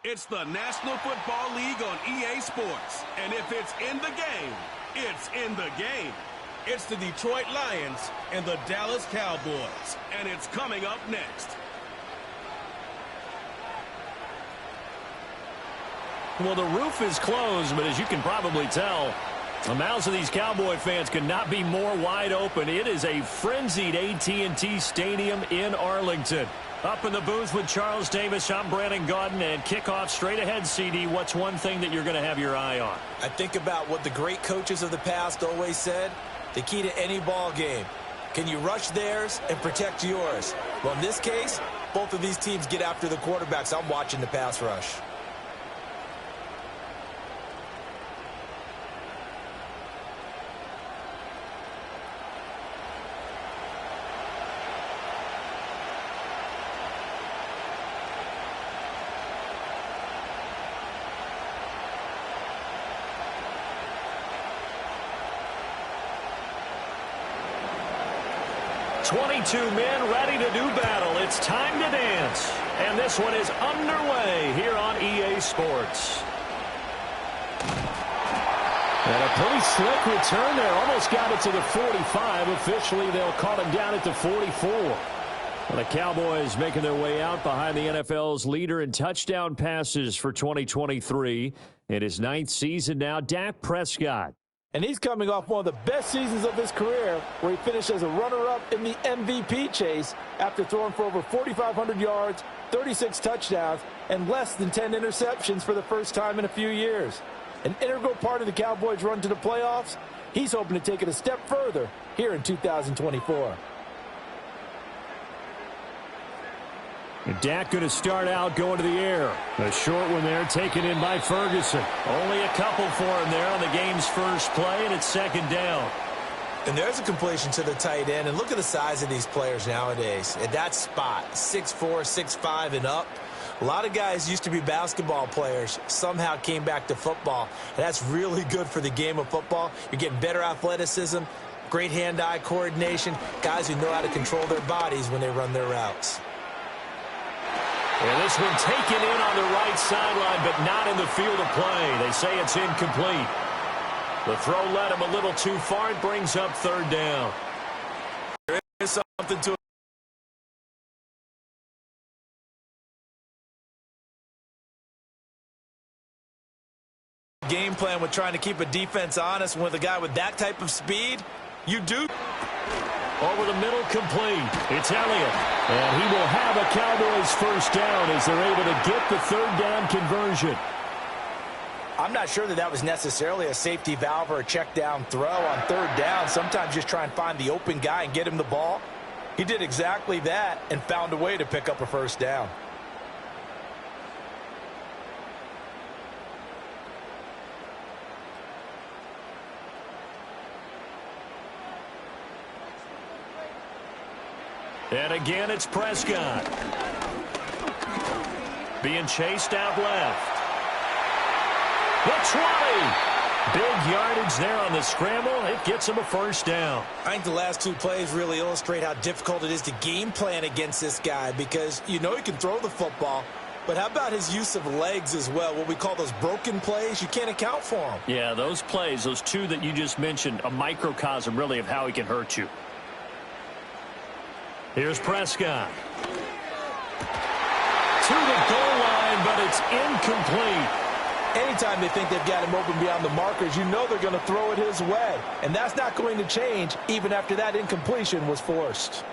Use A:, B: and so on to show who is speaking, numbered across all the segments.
A: It's the National Football League on EA Sports. And if it's in the game, it's in the game. It's the Detroit Lions and the Dallas Cowboys. And it's coming up next.
B: Well, the roof is closed, but as you can probably tell, the mouths of these Cowboy fans could not be more wide open. It is a frenzied AT&T Stadium in Arlington. Up in the booth with Charles Davis, I'm Brandon Gaudin, and kickoff straight ahead, CD. What's one thing that you're going to have your eye on?
C: I think about what the great coaches of the past always said. The key to any ball game. Can you rush theirs and protect yours? Well, in this case, both of these teams get after the quarterbacks. I'm watching the pass rush.
B: Twenty-two men ready to do battle. It's time to dance. And this one is underway here on EA Sports. And a pretty slick return there. Almost got it to the 45. Officially, they'll call him down at the 44. Well, the Cowboys making their way out behind the NFL's leader in touchdown passes for 2023. In his 9th season now, Dak Prescott.
D: And he's coming off one of the best seasons of his career, where he finished as a runner-up in the MVP chase after throwing for over 4,500 yards, 36 touchdowns, and less than 10 interceptions for the first time in a few years. An integral part of the Cowboys' run to the playoffs. He's hoping to take it a step further here in 2024.
B: And Dak going to start out going to the air. A short one there taken in by Ferguson. Only a couple for him there on the game's first play, and it's second down.
C: And there's a completion to the tight end. And look at the size of these players nowadays. At that spot, 6'4", 6'5", and up. A lot of guys used to be basketball players, somehow came back to football. And that's really good for the game of football. You're getting better athleticism, great hand-eye coordination, guys who know how to control their bodies when they run their routes.
B: And this one taken in on the right sideline, but not in the field of play. They say it's incomplete. The throw led him a little too far. It brings up third down.
C: There is something to game plan with trying to keep a defense honest. With a guy with that type of speed, you do.
B: Over the middle, complete. It's Elliott. And he will have a Cowboys first down as they're able to get the third down conversion.
D: I'm not sure that was necessarily a safety valve or a check down throw on third down. Sometimes just try and find the open guy and get him the ball. He did exactly that and found a way to pick up a first down.
B: And again, it's Prescott. Being chased out left. The 20. Big yardage there on the scramble. It gets him a first down.
C: I think the last two plays really illustrate how difficult it is to game plan against this guy, because you know he can throw the football, but how about his use of legs as well? What we call those broken plays, you can't account for them.
B: Yeah, those plays, those two that you just mentioned, a microcosm really of how he can hurt you. Here's Prescott. To the goal line, but it's incomplete.
D: Anytime they think they've got him open beyond the markers, you know they're going to throw it his way. And that's not going to change even after that incompletion was forced.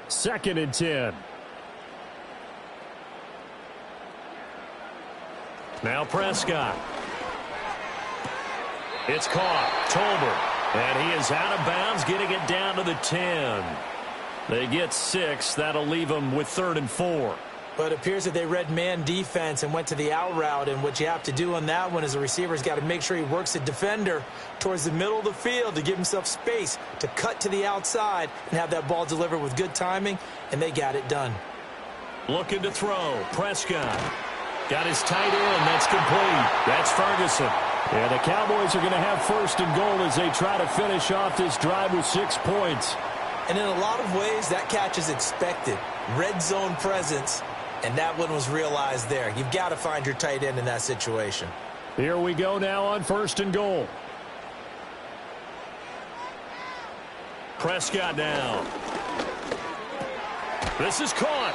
B: Second and 10. Now Prescott. It's caught. Tolbert. And he is out of bounds, getting it down to the 10. They get 6. That'll leave them with 3rd and 4.
C: But it appears that they read man defense and went to the out route. And what you have to do on that one is the receiver's got to make sure he works the defender towards the middle of the field to give himself space to cut to the outside and have that ball delivered with good timing. And they got it done.
B: Looking to throw. Prescott. Got his tight end. That's complete. That's Ferguson. And the Cowboys are going to have 1st and goal as they try to finish off this drive with 6 points.
C: And in a lot of ways, that catch is expected. Red zone presence, and that one was realized there. You've got to find your tight end in that situation.
B: Here we go now on 1st and goal. Prescott now. This is caught.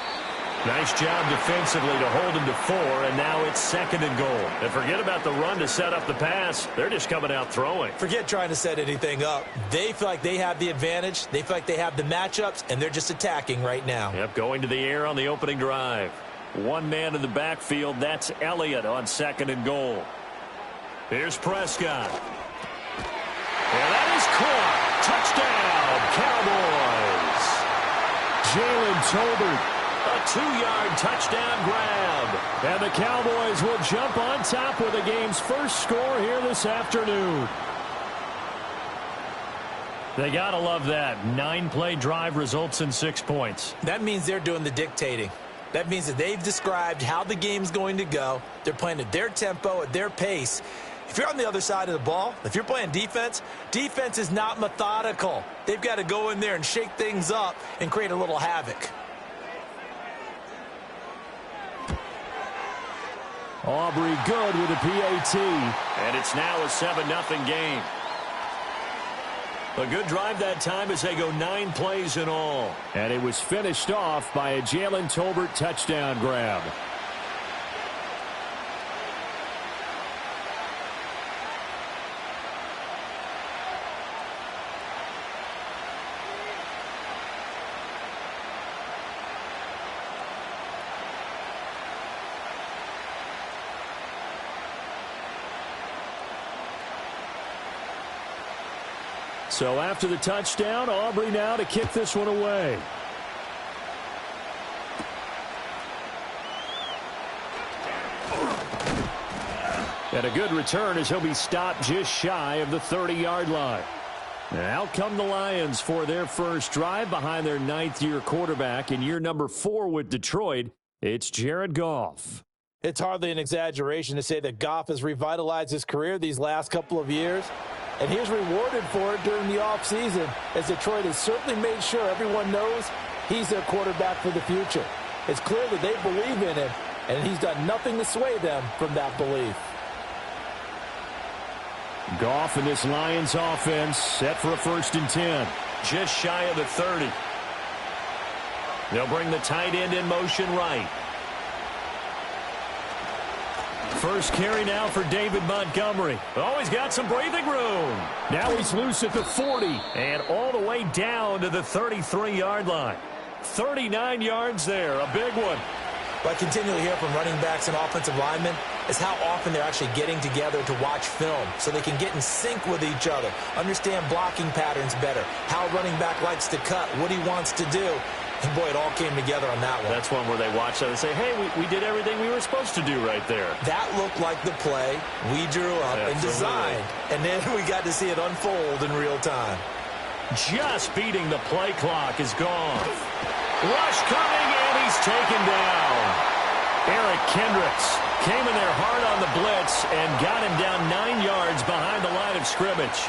B: Nice job defensively to hold him to 4, and now it's 2nd and goal. And forget about the run to set up the pass. They're just coming out throwing.
C: Forget trying to set anything up. They feel like they have the advantage. They feel like they have the matchups, and they're just attacking right now.
B: Yep, going to the air on the opening drive. One man in the backfield. That's Elliott on 2nd and goal. Here's Prescott. And that is caught. Touchdown, Cowboys. Jalen Tolbert. A 2-yard touchdown grab. And the Cowboys will jump on top with the game's first score here this afternoon. They got to love that. 9-play drive results in 6 points.
C: That means they're doing the dictating. That means that they've described how the game's going to go. They're playing at their tempo, at their pace. If you're on the other side of the ball, if you're playing defense, defense is not methodical. They've got to go in there and shake things up and create a little havoc.
B: Aubrey good with a PAT. And it's now a 7-0 game. A good drive that time as they go 9 plays in all. And it was finished off by a Jalen Tolbert touchdown grab. So after the touchdown, Aubrey now to kick this one away. And a good return as he'll be stopped just shy of the 30-yard line. And out come the Lions for their first drive behind their 9th-year quarterback in year number 4 with Detroit. It's Jared Goff.
D: It's hardly an exaggeration to say that Goff has revitalized his career these last couple of years. And he's rewarded for it during the offseason, as Detroit has certainly made sure everyone knows he's their quarterback for the future. It's clear that they believe in him, and he's done nothing to sway them from that belief.
B: Goff in this Lions offense set for a 1st and 10. Just shy of the 30. They'll bring the tight end in motion right. First carry now for David Montgomery. Oh, he's got some breathing room. Now he's loose at the 40 and all the way down to the 33-yard line. 39 yards there, a big one.
C: What I continually hear from running backs and offensive linemen is how often they're actually getting together to watch film so they can get in sync with each other, understand blocking patterns better, how a running back likes to cut, what he wants to do. And, boy, it all came together on that one.
B: That's one where they watch that and say, hey, we did everything we were supposed to do right there.
C: That looked like the play we drew up and designed. And then we got to see it unfold in real time.
B: Just beating the play clock is gone. Rush coming, and he's taken down. Eric Kendricks came in there hard on the blitz and got him down 9 yards behind the line of scrimmage.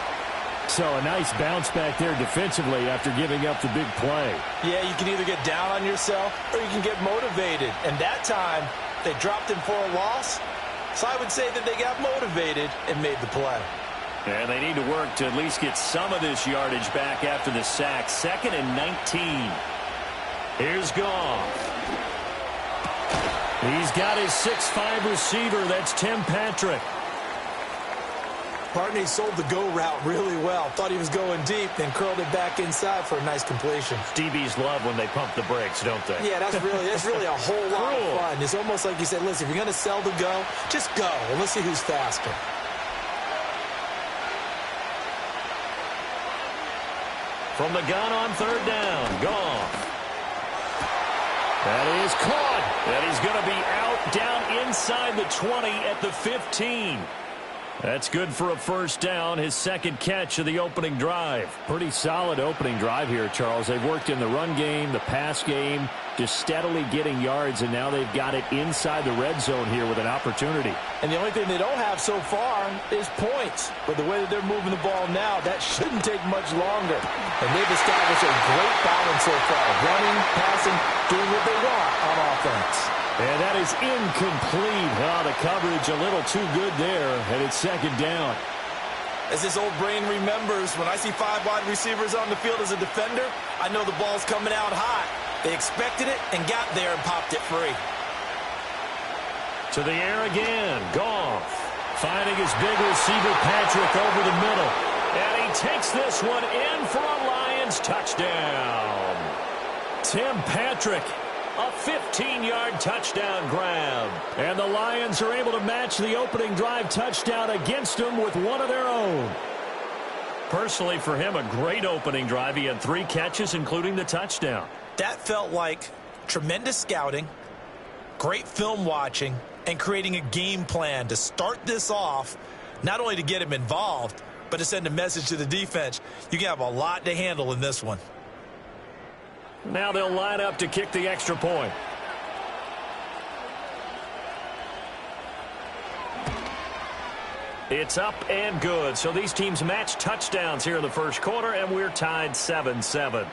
B: So a nice bounce back there defensively after giving up the big play.
C: Yeah, you can either get down on yourself or you can get motivated. And that time, they dropped him for a loss. So I would say that they got motivated and made the play.
B: And they need to work to at least get some of this yardage back after the sack. 2nd and 19. Here's Goff. He's got his 6'5 receiver. That's Tim Patrick.
C: Partney sold the go route really well. Thought he was going deep, then curled it back inside for a nice completion.
B: DBs love when they pump the brakes, don't they?
C: Yeah, that's really a whole lot of fun. It's almost like you said, listen, if you're going to sell the go, just go, and let's see who's faster.
B: From the gun on 3rd down, Goff. That is caught. And he's going to be out down inside the 20 at the 15. That's good for a 1st down, his 2nd catch of the opening drive. Pretty solid opening drive here, Charles. They've worked in the run game, the pass game, just steadily getting yards, and now they've got it inside the red zone here with an opportunity.
D: And the only thing they don't have so far is points. But the way that they're moving the ball now, that shouldn't take much longer. And they've established a great balance so far. Running, passing, doing what they want on offense.
B: And that is incomplete. Oh, the coverage a little too good there, and it's second down.
C: As this old brain remembers, when I see 5 wide receivers on the field as a defender, I know the ball's coming out hot. They expected it and got there and popped it free.
B: To the air again. Goff finding his big receiver Patrick over the middle. And he takes this one in for a Lions touchdown. Tim Patrick, a 15-yard touchdown grab. And the Lions are able to match the opening drive touchdown against them with one of their own. Personally, for him, a great opening drive. He had 3 catches, including the touchdown.
C: That felt like tremendous scouting, great film watching, and creating a game plan to start this off, not only to get him involved, but to send a message to the defense. You can have a lot to handle in this one.
B: Now they'll line up to kick the extra point. It's up and good. So these teams match touchdowns here in the first quarter, and we're tied 7-7.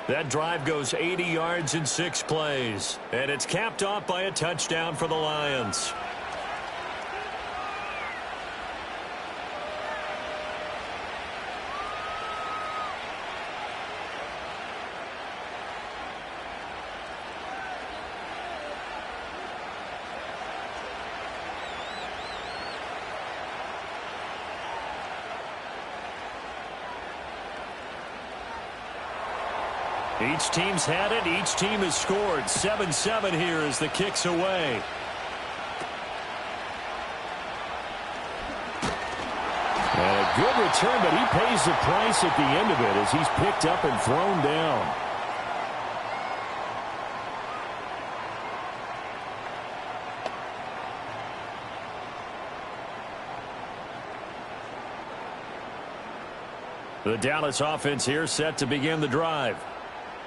B: That drive goes 80 yards in 6 plays. And it's capped off by a touchdown for the Lions. Each team's had it. Each team has scored. 7-7 here as the kick's away. And a good return, but he pays the price at the end of it as he's picked up and thrown down. The Dallas offense here set to begin the drive.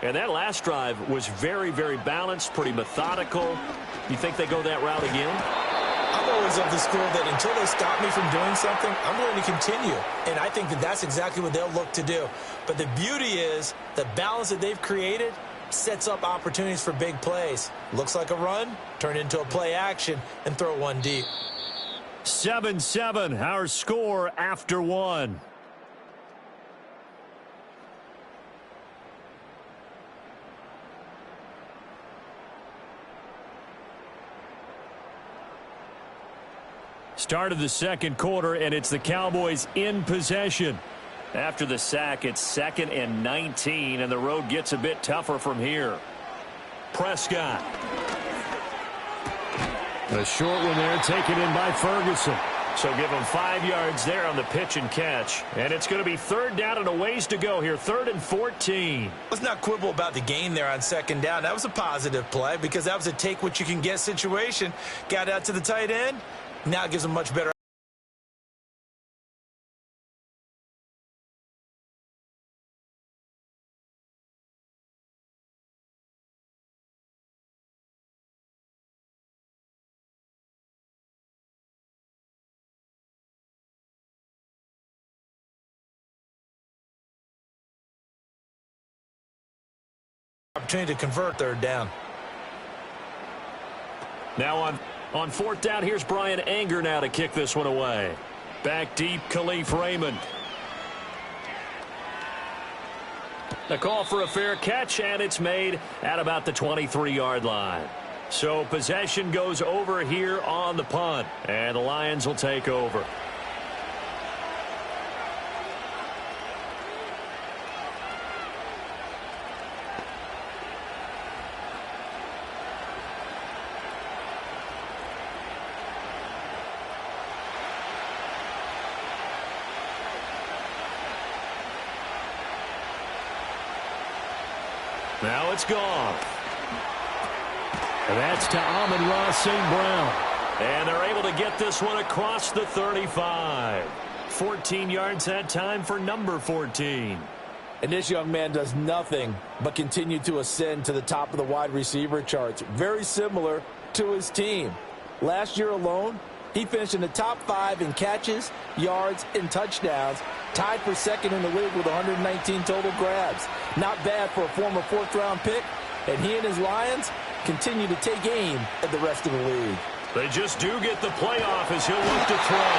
B: And that last drive was very, very balanced, pretty methodical. You think they go that route again?
C: I'm always of the school that until they stop me from doing something, I'm going to continue. And I think that that's exactly what they'll look to do. But the beauty is the balance that they've created sets up opportunities for big plays. Looks like a run, turn into a play action, and throw one deep.
B: 7-7, our score after 1. Start of the second quarter, and it's the Cowboys in possession. After the sack, it's 2nd and 19, and the road gets a bit tougher from here. Prescott. A short one there, taken in by Ferguson. So give him 5 yards there on the pitch and catch. And it's going to be 3rd down and a ways to go here, 3rd and 14.
C: Let's not quibble about the gain there on 2nd down. That was a positive play because that was a take-what-you-can-get situation. Got out to the tight end. Now it gives them much better. Opportunity to convert 3rd down.
B: Now on 4th down, here's Brian Anger now to kick this one away. Back deep, Khalif Raymond. The call for a fair catch, and it's made at about the 23-yard line. So possession goes over here on the punt, and the Lions will take over. Now it's gone. And that's to Amon-Ra St. Brown. And they're able to get this one across the 35. 14 yards that time for number 14.
D: And this young man does nothing but continue to ascend to the top of the wide receiver charts. Very similar to his team. Last year alone, he finished in the top 5 in catches, yards, and touchdowns, tied for second in the league with 119 total grabs. Not bad for a former 4th-round pick, and he and his Lions continue to take aim at the rest of the league.
B: They just do get the playoff as he'll look to throw.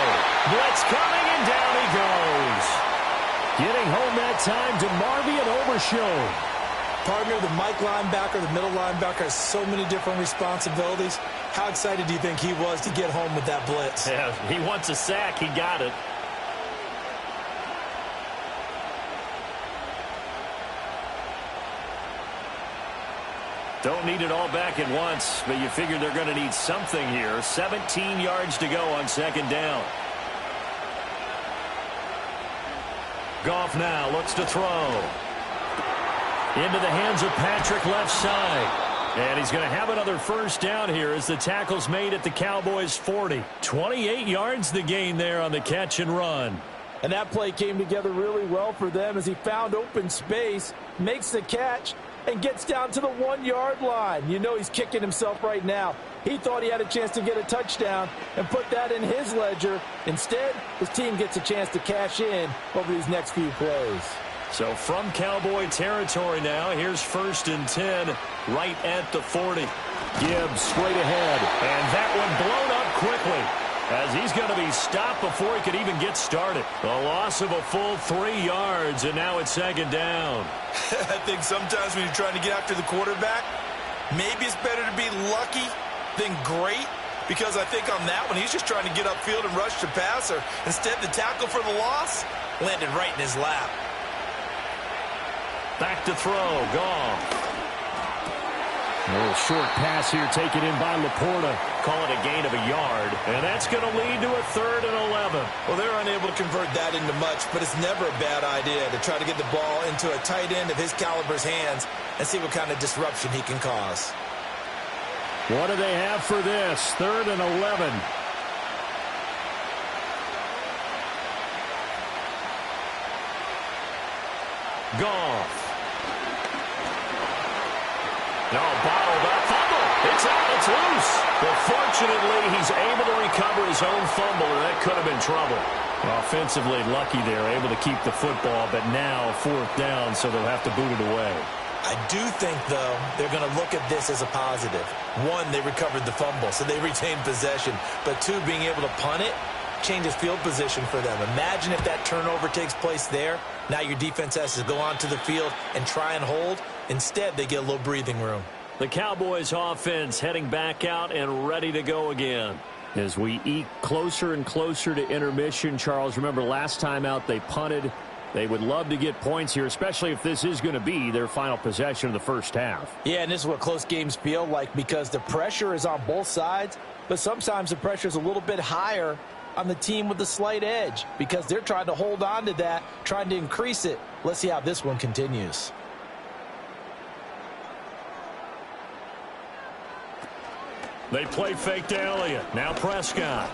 B: Blitz coming, and down he goes. Getting home that time to Marvian Overshown.
C: Partner, the Mike linebacker, the middle linebacker has so many different responsibilities. How excited do you think he was to get home with that blitz?
B: Yeah, he wants a sack. He got it. Don't need it all back at once, but you figure they're going to need something here. 17 yards to go on second down. Goff now looks to throw. Into the hands of Patrick left side. And he's going to have another first down here as the tackle's made at the Cowboys' 40. 28 yards the gain there on the catch and run.
D: And that play came together really well for them as he found open space, makes the catch, and gets down to the 1-yard line. You know he's kicking himself right now. He thought he had a chance to get a touchdown and put that in his ledger. Instead, his team gets a chance to cash in over these next few plays.
B: So from Cowboy territory now, here's 1st and 10 right at the 40. Gibbs straight ahead, and that one blown up quickly as he's going to be stopped before he could even get started. A loss of a full 3 yards, and now it's second down.
C: I think sometimes when you're trying to get after the quarterback, maybe it's better to be lucky than great, because I think on that one, he's just trying to get upfield and rush the passer. Instead, the tackle for the loss landed right in his lap.
B: Back to throw, Goff. A little short pass here taken in by Laporta. Call it a gain of a yard, and that's going to lead to a 3rd and 11.
C: Well, they're unable to convert that into much, but it's never a bad idea to try to get the ball into a tight end of his caliber's hands and see what kind of disruption he can cause.
B: What do they have for this? 3rd and 11. Goff. No, bottled up. Fumble. It's out. It's loose. But fortunately, he's able to recover his own fumble, and that could have been trouble. Offensively lucky there, able to keep the football, but now 4th down, so they'll have to boot it away.
C: I do think, though, they're going to look at this as a positive. 1, they recovered the fumble, so they retained possession. But 2, being able to punt it changes field position for them. Imagine if that turnover takes place there. Now your defense has to go onto the field and try and hold. Instead, they get a little breathing room.
B: The Cowboys offense heading back out and ready to go again. As we eke closer and closer to intermission, Charles, remember last time out they punted. They would love to get points here, especially if this is going to be their final possession of the first half.
D: Yeah, and this is what close games feel like because the pressure is on both sides, but sometimes the pressure is a little bit higher on the team with the slight edge because they're trying to hold on to that, trying to increase it. Let's see how this one continues.
B: They play fake to Elliott. Now Prescott.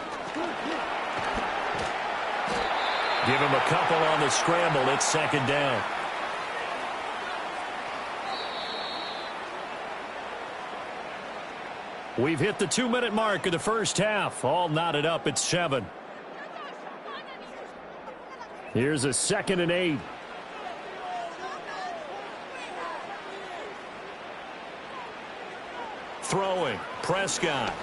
B: Give him a couple on the scramble. It's second down. We've hit the 2-minute mark of the first half. All knotted up at 7. Here's a 2nd and 8. Throwing. Prescott.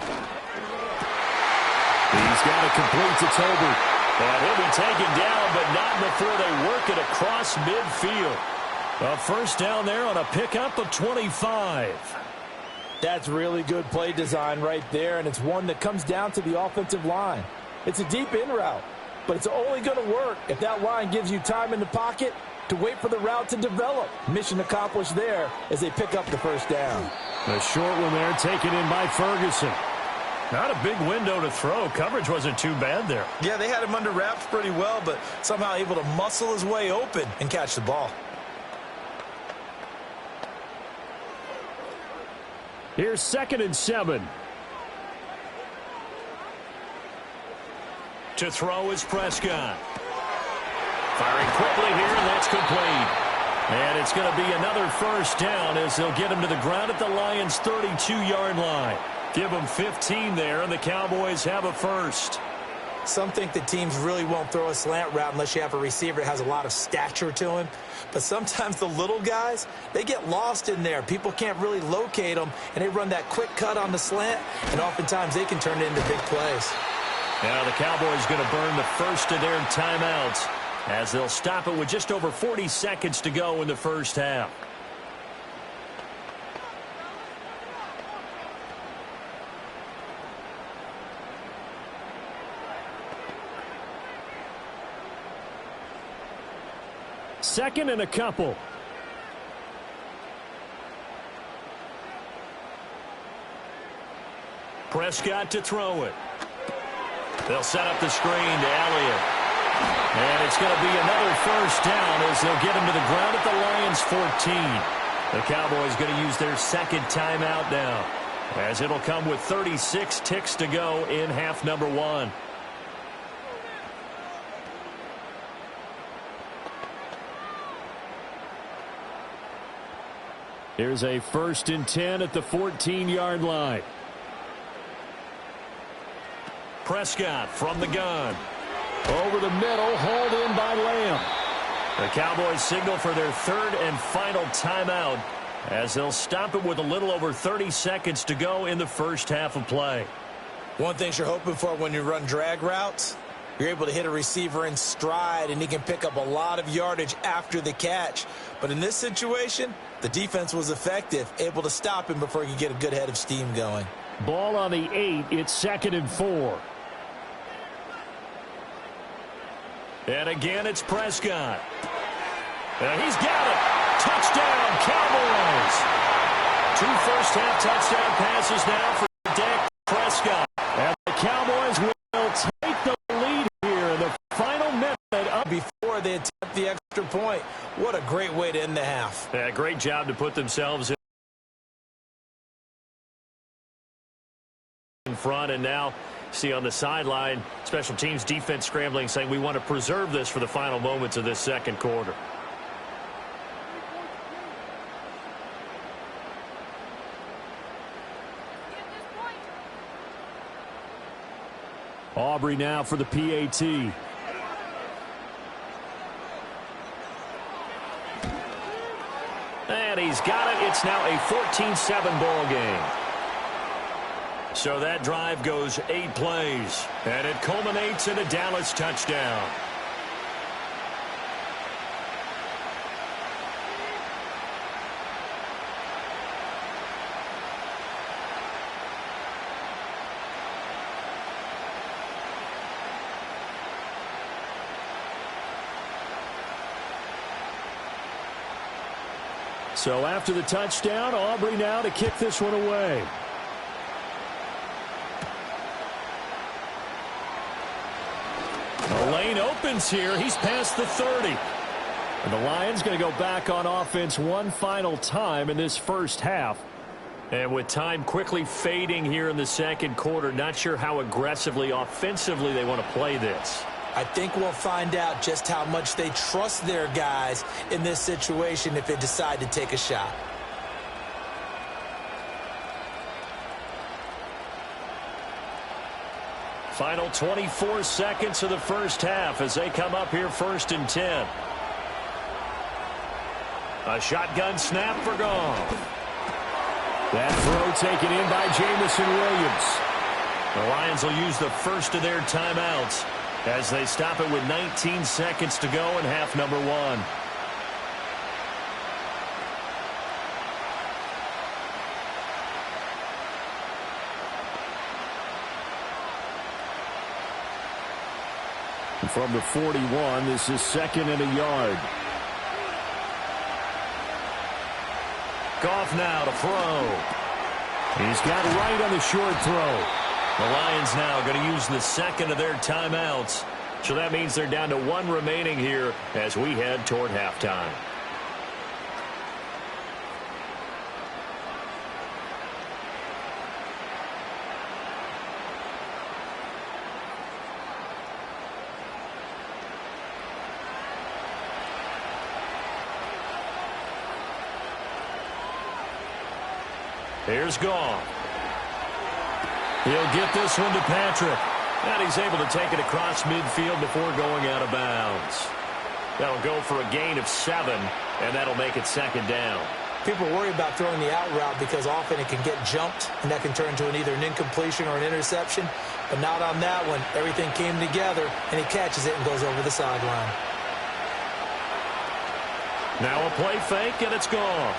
B: He's got to complete to Tolbert. And he'll be taken down, but not before they work it across midfield. A first down there on a pickup of 25.
D: That's really good play design right there, and it's one that comes down to the offensive line. It's a deep in route, but it's only going to work if that line gives you time in the pocket to wait for the route to develop. Mission accomplished there as they pick up the first down.
B: The short one there taken in by Ferguson. Not a big window to throw. Coverage wasn't too bad there.
C: Yeah, they had him under wraps pretty well, but somehow able to muscle his way open and catch the ball.
B: Here's 2nd and 7. To throw is Prescott. Firing quickly here, and that's complete. And it's going to be another first down as they'll get him to the ground at the Lions' 32-yard line. Give them 15 there, and the Cowboys have a first.
C: Some think that teams really won't throw a slant route unless you have a receiver that has a lot of stature to him. But sometimes the little guys, they get lost in there. People can't really locate them, and they run that quick cut on the slant, and oftentimes they can turn it into big plays.
B: Now the Cowboys going to burn the first of their timeouts as they'll stop it with just over 40 seconds to go in the first half. Second and a couple. Prescott to throw it. They'll set up the screen to Elliott. And it's going to be another first down as they'll get him to the ground at the Lions' 14. The Cowboys going to use their second timeout now, as it'll come with 36 ticks to go in half number one. Here's a 1st and 10 at the 14-yard line. Prescott from the gun. Over the middle, hauled in by Lamb. The Cowboys signal for their third and final timeout as they'll stop it with a little over 30 seconds to go in the first half of play.
C: One thing you're hoping for when you run drag routes, you're able to hit a receiver in stride, and he can pick up a lot of yardage after the catch. But in this situation, the defense was effective, able to stop him before he could get a good head of steam going.
B: Ball on the 8. It's 2nd and 4. And again, it's Prescott. And he's got it. Touchdown, Cowboys. 2 first-half touchdown passes now for Dak Prescott. And the Cowboys will take the lead here in the final minute
C: before they attempt the extra point. What a great way to end the half.
B: Yeah, great job to put themselves in front, and now see on the sideline, special teams defense scrambling, saying we want to preserve this for the final moments of this second quarter. Aubrey now for the PAT. And he's got it. It's now a 14-7 ball game. So that drive goes 8 plays, and it culminates in a Dallas touchdown. So after the touchdown, Aubrey now to kick this one away. The lane opens here. He's past the 30. And the Lions going to go back on offense one final time in this first half. And with time quickly fading here in the second quarter, not sure how aggressively, offensively they want to play this.
C: I think we'll find out just how much they trust their guys in this situation if they decide to take a shot.
B: Final 24 seconds of the first half as they come up here 1st and 10. A shotgun snap for Goff. That throw taken in by Jamison Williams. The Lions will use the first of their timeouts as they stop it with 19 seconds to go in half number one. From the 41, this is 2nd and a yard. Goff now to throw. He's got right on the short throw. The Lions now going to use the second of their timeouts. So that means they're down to 1 remaining here as we head toward halftime. Here's Goff. He'll get this one to Patrick. And he's able to take it across midfield before going out of bounds. That'll go for a gain of 7, and that'll make it second down.
C: People worry about throwing the out route because often it can get jumped, and that can turn into either an incompletion or an interception. But not on that one. Everything came together, and he catches it and goes over the sideline.
B: Now a play fake, and it's gone.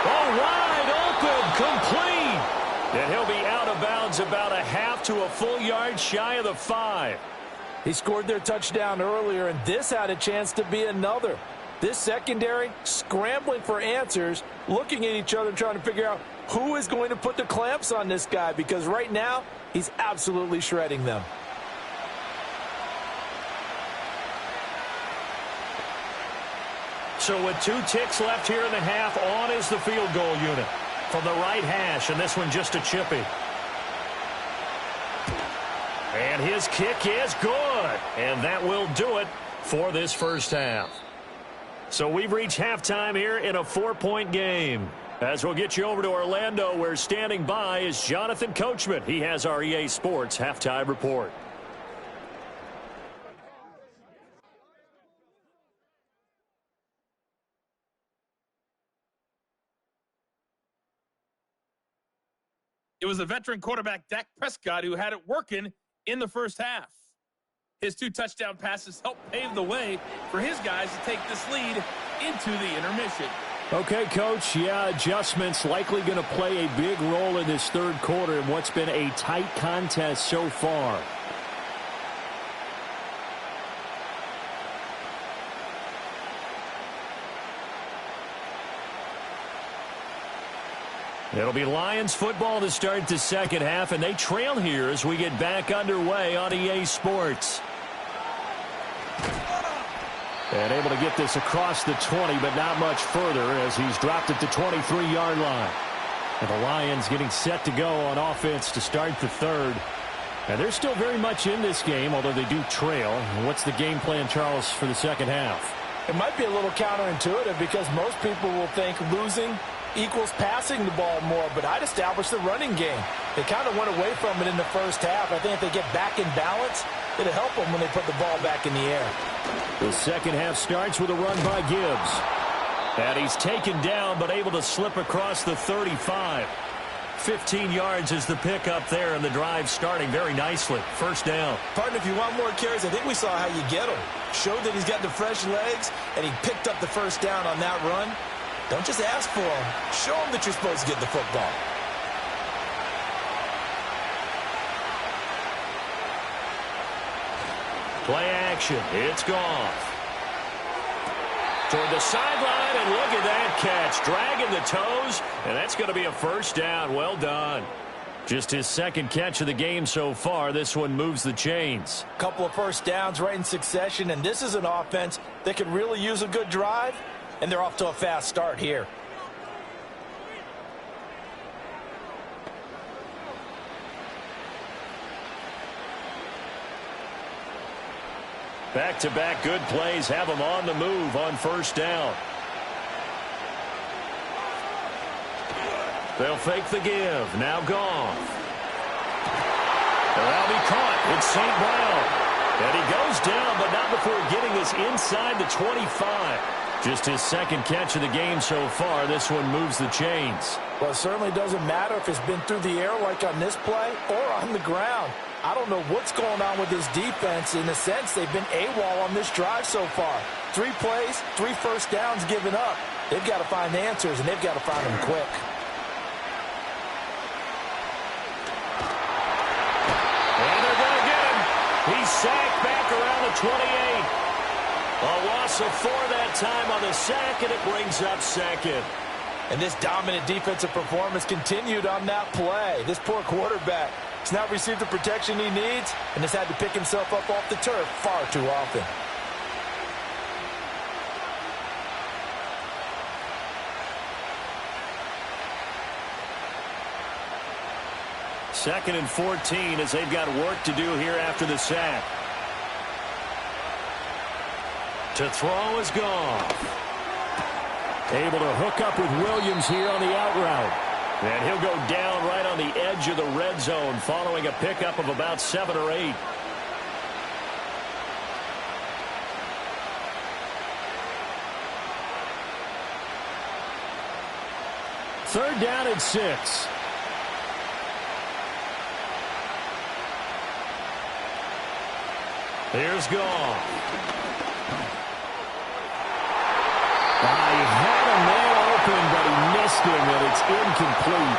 B: Oh, wide open, complete. And he'll be out of bounds about a half to a full yard shy of the 5.
D: He scored their touchdown earlier, and this had a chance to be another. This secondary scrambling for answers, looking at each other, trying to figure out who is going to put the clamps on this guy, because right now he's absolutely shredding them.
B: So with 2 ticks left here in the half, on is the field goal unit from the right hash, and this one just a chippy. And his kick is good, and that will do it for this first half. So we've reached halftime here in a 4-point game. As we'll get you over to Orlando, where standing by is Jonathan Coachman. He has our EA Sports halftime report.
E: It was the veteran quarterback Dak Prescott who had it working in the first half. His 2 touchdown passes helped pave the way for his guys to take this lead into the intermission.
B: Okay, Coach, yeah, adjustments likely going to play a big role in this third quarter in what's been a tight contest so far. It'll be Lions football to start the second half, and they trail here as we get back underway on EA Sports. And able to get this across the 20, but not much further as he's dropped at the 23-yard line. And the Lions getting set to go on offense to start the third. And they're still very much in this game, although they do trail. And what's the game plan, Charles, for the second half?
D: It might be a little counterintuitive because most people will think losing equals passing the ball more, but I'd establish the running game. They kind of went away from it in the first half. I think if they get back in balance, it'll help them when they put the ball back in the air.
B: The second half starts with a run by Gibbs. And he's taken down, but able to slip across the 35. 15 yards is the pickup there, and the drive starting very nicely. First down.
C: Partner, if you want more carries, I think we saw how you get him. Showed that he's got the fresh legs, and he picked up the first down on that run. Don't just ask for him. Show him that you're supposed to get the football.
B: Play action. It's gone. Toward the sideline, and look at that catch. Dragging the toes, and that's going to be a first down. Well done. Just his second catch of the game so far. This one moves the chains.
D: Couple of first downs right in succession, and this is an offense that could really use a good drive, and they're off to a fast start here.
B: Back-to-back good plays have them on the move on first down. They'll fake the give. Now Goff. That'll be caught. It's St. Brown. And he goes down, but not before getting this inside the 25. Just his second catch of the game so far. This one moves the chains.
D: Well, it certainly doesn't matter if it's been through the air like on this play or on the ground. I don't know what's going on with this defense. In a sense, they've been AWOL on this drive so far. 3 plays, 3 first downs given up. They've got to find answers, and they've got to find them quick.
B: And they're going to get him. He's sacked back around the 28. A loss of 4 that time on the sack, and it brings up second.
D: And this dominant defensive performance continued on that play. This poor quarterback has not received the protection he needs and has had to pick himself up off the turf far too often.
B: Second and 14 as they've got work to do here after the sack. To throw is Goff. Able to hook up with Williams here on the out route. And he'll go down right on the edge of the red zone following a pickup of about 7 or 8. Third down and 6. Here's Goff. He had a man open, but he missed him, and it's incomplete.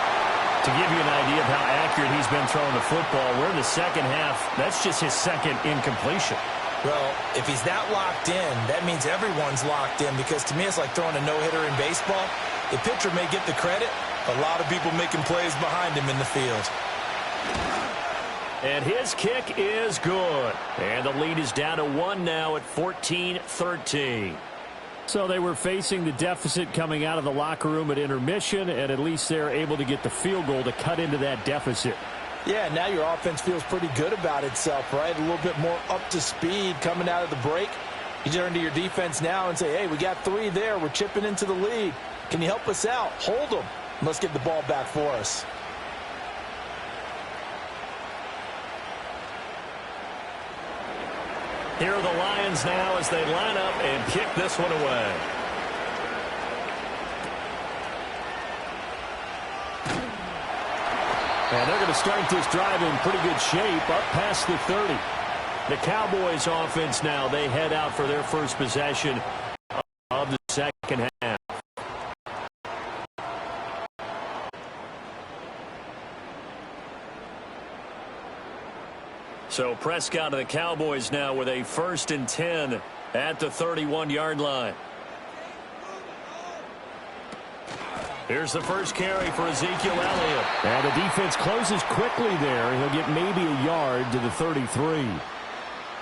B: To give you an idea of how accurate he's been throwing the football, we're in the second half. That's just his second incompletion.
C: Well, if he's that locked in, that means everyone's locked in, because to me it's like throwing a no-hitter in baseball. The pitcher may get the credit, a lot of people making plays behind him in the field.
B: And his kick is good. And the lead is down to 1 now at 14-13. So they were facing the deficit coming out of the locker room at intermission, and at least they're able to get the field goal to cut into that deficit.
D: Yeah, now your offense feels pretty good about itself, right? A little bit more up to speed coming out of the break. You turn to your defense now and say, hey, we got 3 there. We're chipping into the lead. Can you help us out? Hold them. Let's get the ball back for us.
B: Here are the Lions now as they line up and kick this one away. And they're going to start this drive in pretty good shape up past the 30. The Cowboys offense now, they head out for their first possession of the second half. So Prescott of the Cowboys now with a 1st and 10 at the 31-yard line. Here's the first carry for Ezekiel Elliott.
D: And the defense closes quickly there. He'll get maybe a yard to the 33.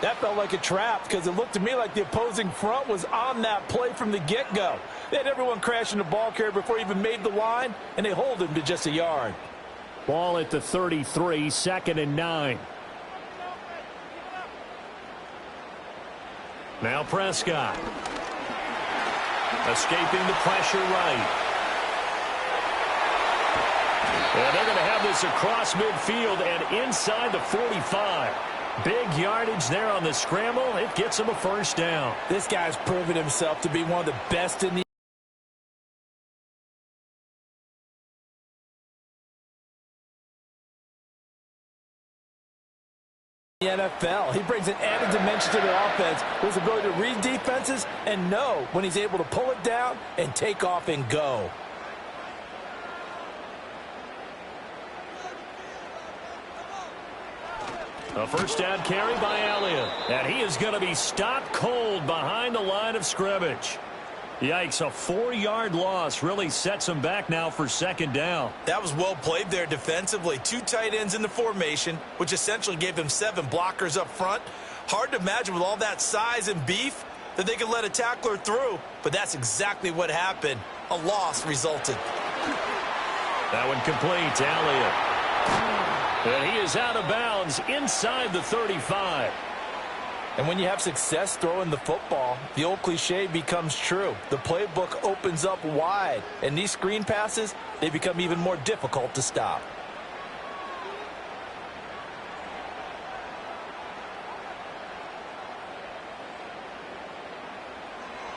D: That felt like a trap because it looked to me like the opposing front was on that play from the get-go. They had everyone crashing the ball carrier before he even made the line, and they hold him to just a yard.
B: Ball at the 33, 2nd and 9. Now Prescott. Escaping the pressure right. And they're going to have this across midfield and inside the 45. Big yardage there on the scramble. It gets him a first down.
D: This guy's proven himself to be one of the best in the NFL. He brings an added dimension to their offense with his ability to read defenses and know when he's able to pull it down and take off and go.
B: A first down carry by Elliott. And he is going to be stopped cold behind the line of scrimmage. Yikes, a 4-yard loss really sets him back now for 2nd down.
C: That was well played there defensively. 2 tight ends in the formation, which essentially gave him 7 blockers up front. Hard to imagine with all that size and beef that they could let a tackler through, but that's exactly what happened. A loss resulted.
B: That one complete to Elliott. And he is out of bounds inside the 35.
D: And when you have success throwing the football, the old cliche becomes true. The playbook opens up wide, and these screen passes, they become even more difficult to stop.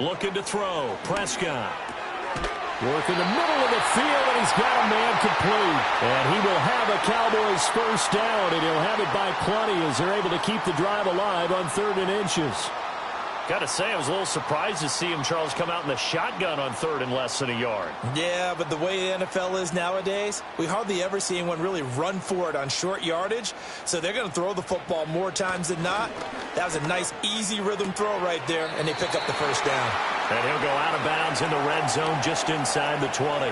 B: Looking to throw, Prescott. Work in the middle of the field, and he's got a man complete. And he will have a Cowboys first down, and he'll have it by plenty as they're able to keep the drive alive on 3rd and inches. Got to say, I was a little surprised to see him, Charles, come out in the shotgun on 3rd and less than a yard.
C: Yeah, but the way the NFL is nowadays, we hardly ever see anyone really run for it on short yardage. So they're going to throw the football more times than not. That was a nice, easy rhythm throw right there, and they pick up the first down.
B: And he'll go out of bounds in the red zone just inside the 20.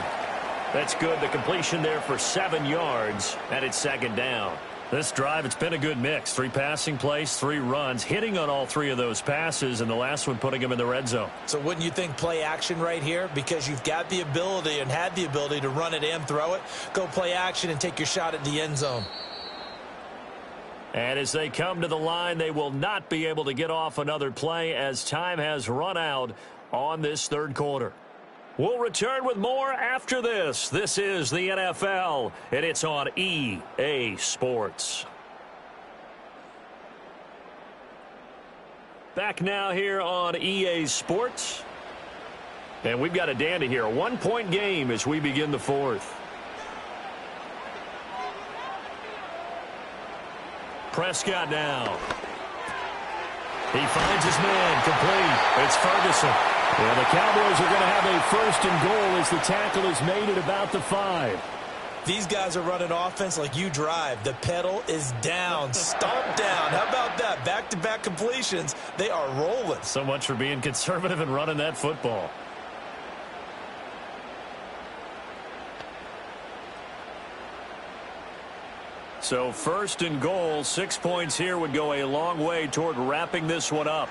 B: That's good. The completion there for 7 yards, and it's 2nd down. This drive, it's been a good mix. 3 passing plays, 3 runs, hitting on all 3 of those passes, and the last one putting him in the red zone.
C: So wouldn't you think play action right here? Because you've got the ability and had the ability to run it and throw it. Go play action and take your shot at the end zone.
B: And as they come to the line, they will not be able to get off another play as time has run out on this 3rd quarter. We'll return with more after this. This is the NFL, and it's on EA Sports. Back now here on EA Sports. And we've got a dandy here. A one-point game as we begin the fourth. Prescott now. He finds his man complete. It's Ferguson. And the Cowboys are going to have a first and goal as the tackle is made at about the 5.
C: These guys are running offense like you drive. The pedal is down, stomp down. How about that? Back-to-back completions. They are rolling.
B: So much for being conservative and running that football. So first and goal, 6 points here would go a long way toward wrapping this one up.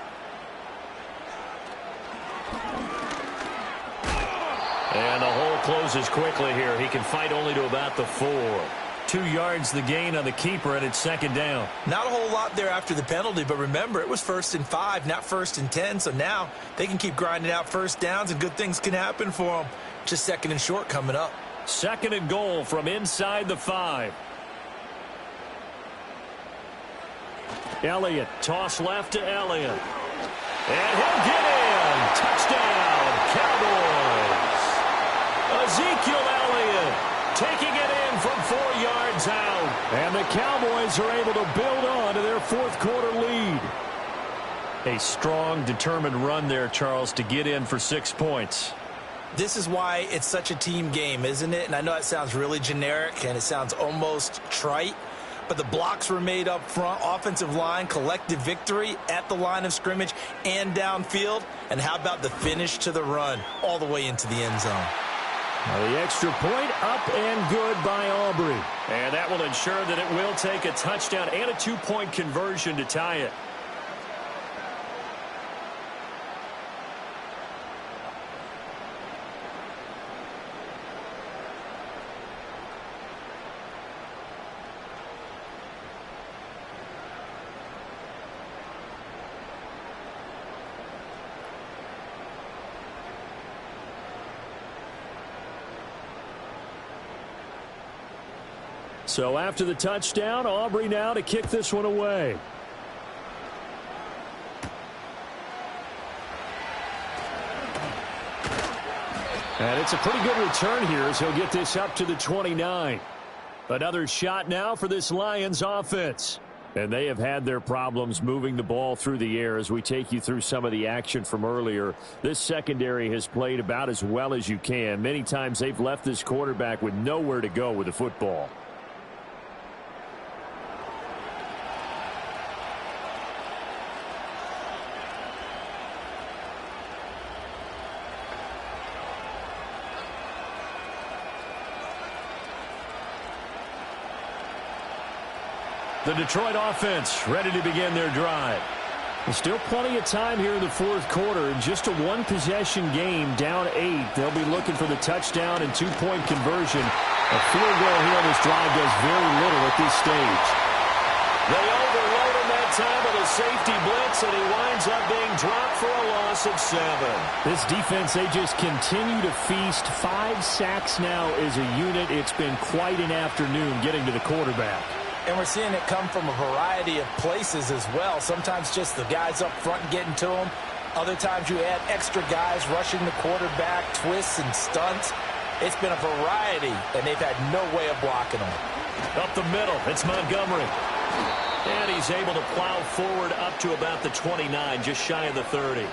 B: And the hole closes quickly here. He can fight only to about the 4. 2 yards the gain on the keeper, and it's second down.
C: Not a whole lot there after the penalty, but remember, it was 1st and 5, not 1st and 10. So now they can keep grinding out first downs, and good things can happen for them. Just 2nd and short coming up.
B: 2nd and goal from inside the 5. Elliott, toss left to Elliott. And he'll get in. Touchdown, Cowboys. Ezekiel Elliott taking it in from 4 yards out. And the Cowboys are able to build on to their fourth quarter lead. A strong, determined run there, Charles, to get in for 6 points.
C: This is why it's such a team game, isn't it? And I know it sounds really generic and it sounds almost trite, but the blocks were made up front, offensive line, collective victory at the line of scrimmage and downfield. And how about the finish to the run all the way into the end zone?
B: Well, the extra point up and good by Aubrey. And that will ensure that it will take a touchdown and a 2-point conversion to tie it. So after the touchdown, Aubrey now to kick this one away. And it's a pretty good return here as he'll get this up to the 29. Another shot now for this Lions offense. And they have had their problems moving the ball through the air as we take you through some of the action from earlier. This secondary has played about as well as you can. Many times they've left this quarterback with nowhere to go with the football. The Detroit offense ready to begin their drive. There's still plenty of time here in the fourth quarter. Just a one-possession game, down 8. They'll be looking for the touchdown and 2-point conversion. A field goal here on this drive does very little at this stage. They overload him that time with a safety blitz, and he winds up being dropped for a loss of 7. This defense, they just continue to feast. 5 sacks now as a unit. It's been quite an afternoon getting to the quarterback.
C: And we're seeing it come from a variety of places as well. Sometimes just the guys up front getting to them. Other times you add extra guys rushing the quarterback, twists and stunts. It's been a variety, and they've had no way of blocking them.
B: Up the middle, it's Montgomery. And he's able to plow forward up to about the 29, just shy of the 30.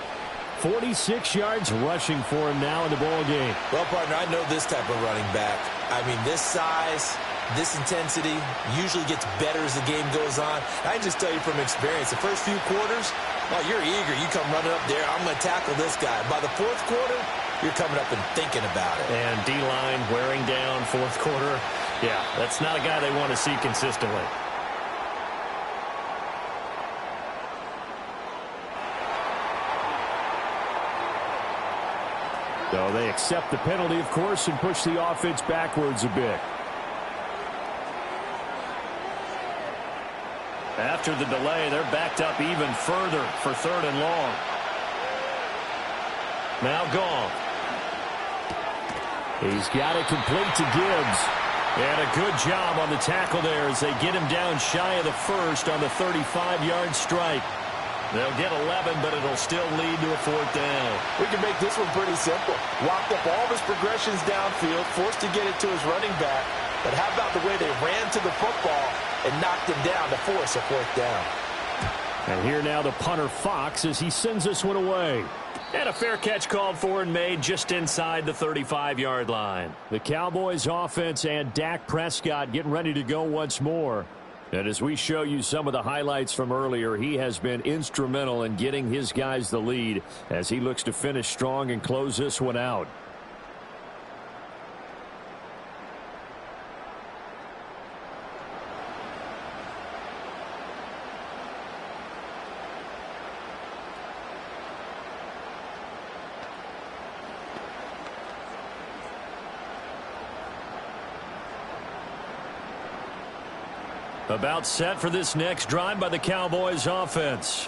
B: 46 yards rushing for him now in the ball game.
C: Well, partner, I know this type of running back. I mean, this size, this intensity usually gets better as the game goes on. I can just tell you from experience, the first few quarters, well, you're eager. You come running up there, I'm going to tackle this guy. By the fourth quarter, you're coming up and thinking about it.
B: And D-line wearing down fourth quarter. Yeah, that's not a guy they want to see consistently. So they accept the penalty, of course, and push the offense backwards a bit. After the delay, they're backed up even further for 3rd and long. Now gone. He's got it complete to Gibbs. And a good job on the tackle there as they get him down shy of the first on the 35-yard strike. They'll get 11, but it'll still lead to a fourth down.
D: We can make this one pretty simple. Walked up all of his progressions downfield, forced to get it to his running back. But how about the way they ran to the football and knocked him down to force a fourth down?
B: And here now the punter Fox as he sends this one away. And a fair catch called for and made just inside the 35-yard line. The Cowboys offense and Dak Prescott getting ready to go once more. And as we show you some of the highlights from earlier, he has been instrumental in getting his guys the lead as he looks to finish strong and close this one out. About set for this next drive by the Cowboys offense.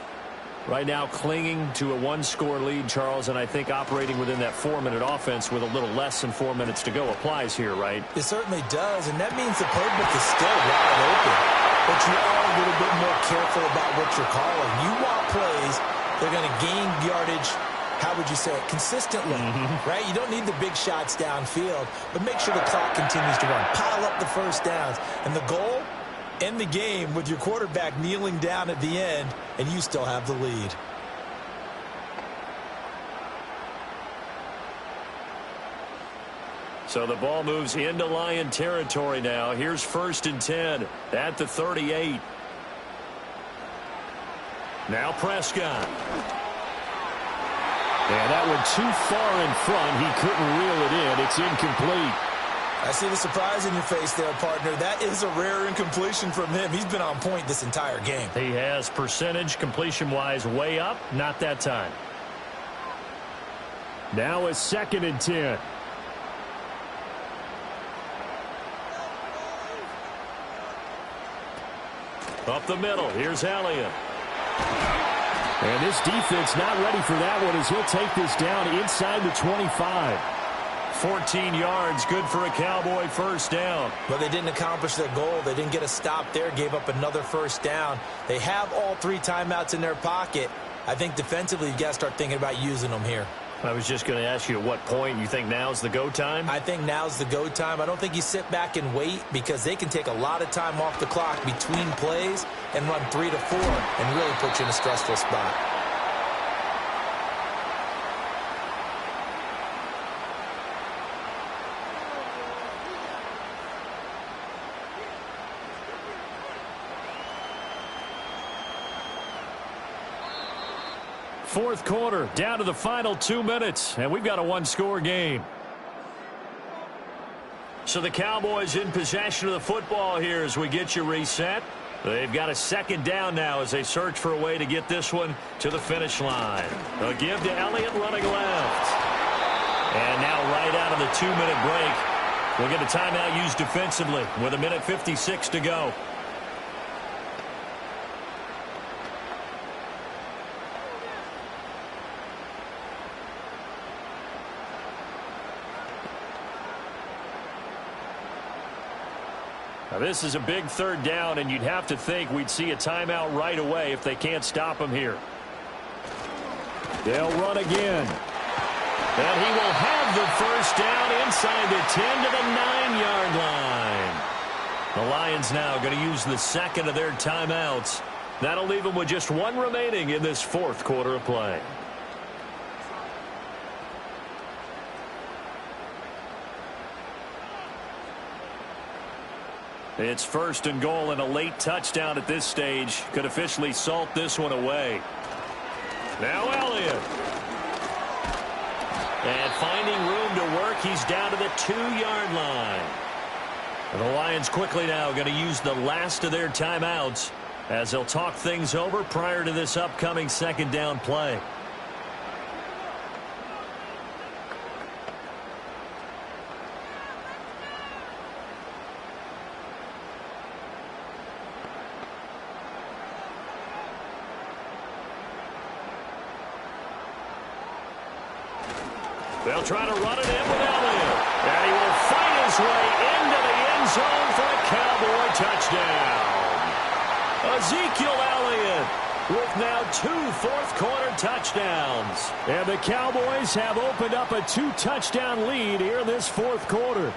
B: Right now clinging to a one-score lead, Charles, and I think operating within that 4-minute offense with a little less than 4 minutes to go applies here, right?
C: It certainly does, and that means the playbook is still wide open. But you are a little bit more careful about what you're calling. You want plays, they're going to gain yardage, how would you say it, consistently, right? You don't need the big shots downfield, but make sure the clock continues to run. Pile up the first downs, and the goal, end the game with your quarterback kneeling down at the end, and you still have the lead.
B: So the ball moves into Lion territory now. Here's 1st and 10 at the 38. Now Prescott. And that one too far in front. He couldn't reel it in. It's incomplete.
C: I see the surprise in your face there, partner. That is a rare incompletion from him. He's been on point this entire game.
B: He has percentage completion-wise way up. Not that time. Now a 2nd and 10. Up the middle. Here's Elliott. And this defense not ready for that one as he'll take this down inside the 25. 14 yards, good for a Cowboy first down.
C: But they didn't accomplish their goal. They didn't get a stop there, gave up another first down. They have all 3 timeouts in their pocket. I think defensively you got to start thinking about using them here.
B: I was just going to ask you at what point you think now's the go time?
C: I think now's the go time. I don't think you sit back and wait because they can take a lot of time off the clock between plays and run 3 to 4 and really put you in a stressful spot.
B: Fourth quarter, down to the final 2 minutes, and we've got a one-score game. So the Cowboys in possession of the football here as we get you reset. They've got a 2nd down now as they search for a way to get this one to the finish line. A give to Elliott running left. And now right out of the 2-minute break, we'll get a timeout used defensively with 1:56 to go. Now this is a big 3rd down, and you'd have to think we'd see a timeout right away if they can't stop him here. They'll run again. And he will have the first down inside the 10 to the 9-yard line. The Lions now going to use the 2nd of their timeouts. That'll leave them with just 1 remaining in this 4th quarter of play. It's 1st and goal, and a late touchdown at this stage could officially salt this one away. Now Elliott. And finding room to work, he's down to the 2-yard line. And the Lions quickly now going to use the last of their timeouts as they'll talk things over prior to this upcoming 2nd down play. They'll try to run it in with Elliott. And he will fight his way into the end zone for a Cowboy touchdown. Ezekiel Elliott with now 2 fourth-quarter touchdowns. And the Cowboys have opened up a 2-touchdown lead here in this fourth quarter.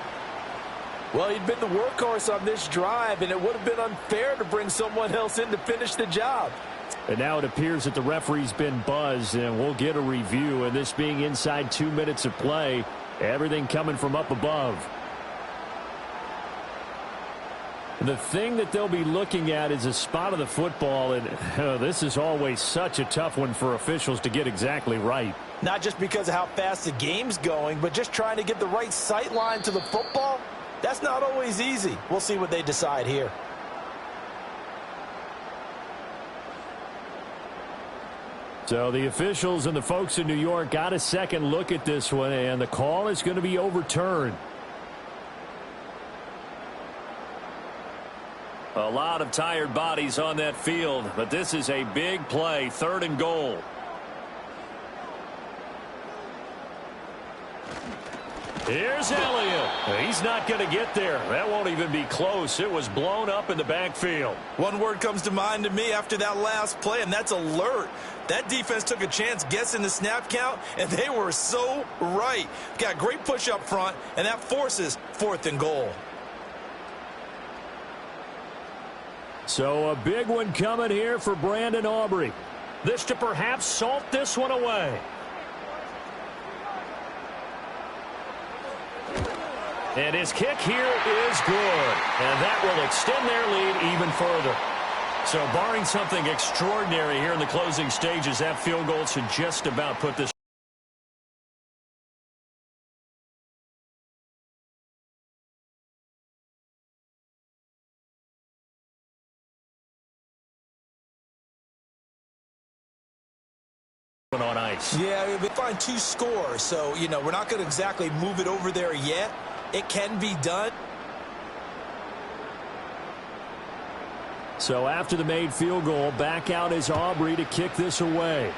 D: Well, he'd been the workhorse on this drive, and it would have been unfair to bring someone else in to finish the job.
B: And now it appears that the referee's been buzzed, and we'll get a review. And this being inside 2 minutes of play, everything coming from up above. The thing that they'll be looking at is a spot of the football, and this is always such a tough one for officials to get exactly right.
D: Not just because of how fast the game's going, but just trying to get the right sight line to the football. That's not always easy. We'll see what they decide here.
B: So the officials and the folks in New York got a second look at this one, and the call is going to be overturned. A lot of tired bodies on that field, but this is a big play, 3rd and goal. Here's Elliott. He's not going to get there. That won't even be close. It was blown up in the backfield.
C: One word comes to mind to me after that last play, and that's alert. That defense took a chance guessing the snap count, and they were so right. Got great push up front, and that forces 4th and goal.
B: So a big one coming here for Brandon Aubrey. This to perhaps salt this one away. And his kick here is good. And that will extend their lead even further. So barring something extraordinary here in the closing stages, that field goal should just about put this on ice.
C: Yeah, we find 2 scores, so, we're not going to exactly move it over there yet. It can be done.
B: So after the made field goal, back out is Aubrey to kick this away.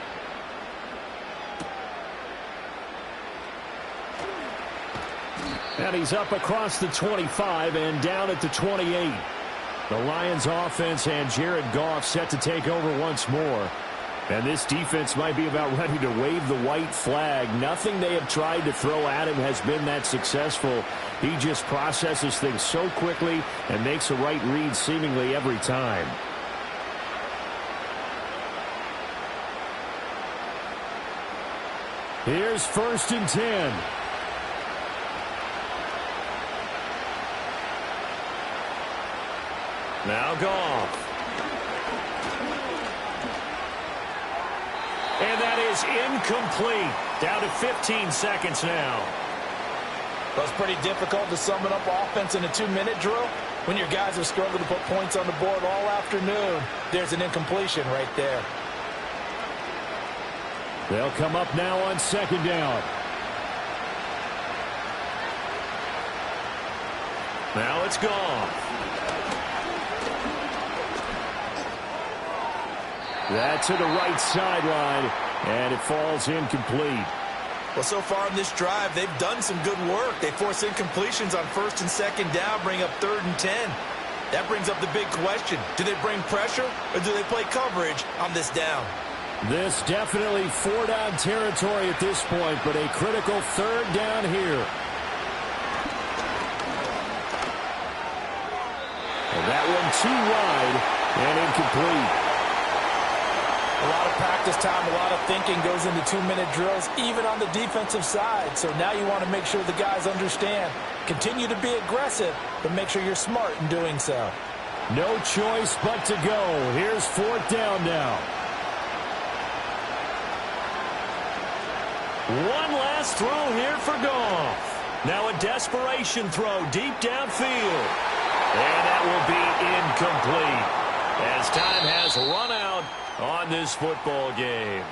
B: And he's up across the 25 and down at the 28. The Lions offense and Jared Goff set to take over once more. And this defense might be about ready to wave the white flag. Nothing they have tried to throw at him has been that successful. He just processes things so quickly and makes the right read seemingly every time. Here's 1st and 10. Now Goff. And that is incomplete. Down to 15 seconds now.
D: Well, it's pretty difficult to sum it up offense in a 2-minute drill when your guys have struggled to put points on the board all afternoon. There's an incompletion right there.
B: They'll come up now on 2nd down. Now it's Goff. That's to the right sideline, and it falls incomplete.
C: Well, so far in this drive, they've done some good work. They force incompletions on 1st and 2nd down, bring up 3rd and 10. That brings up the big question. Do they bring pressure, or do they play coverage on this down?
B: This definitely 4-down territory at this point, but a critical 3rd down here. And that one too wide and incomplete.
D: A lot of practice time, a lot of thinking goes into 2-minute drills, even on the defensive side. So now you want to make sure the guys understand. Continue to be aggressive, but make sure you're smart in doing so.
B: No choice but to go. Here's 4th down now. One last throw here for Goff. Now a desperation throw deep downfield. And that will be incomplete as time has run out on this football game.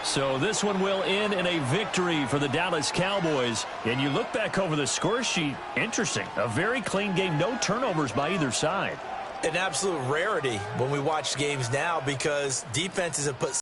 B: So this one will end in a victory for the Dallas Cowboys. And you look back over the score sheet, interesting. A very clean game, no turnovers by either side.
C: An absolute rarity when we watch games now because defenses have put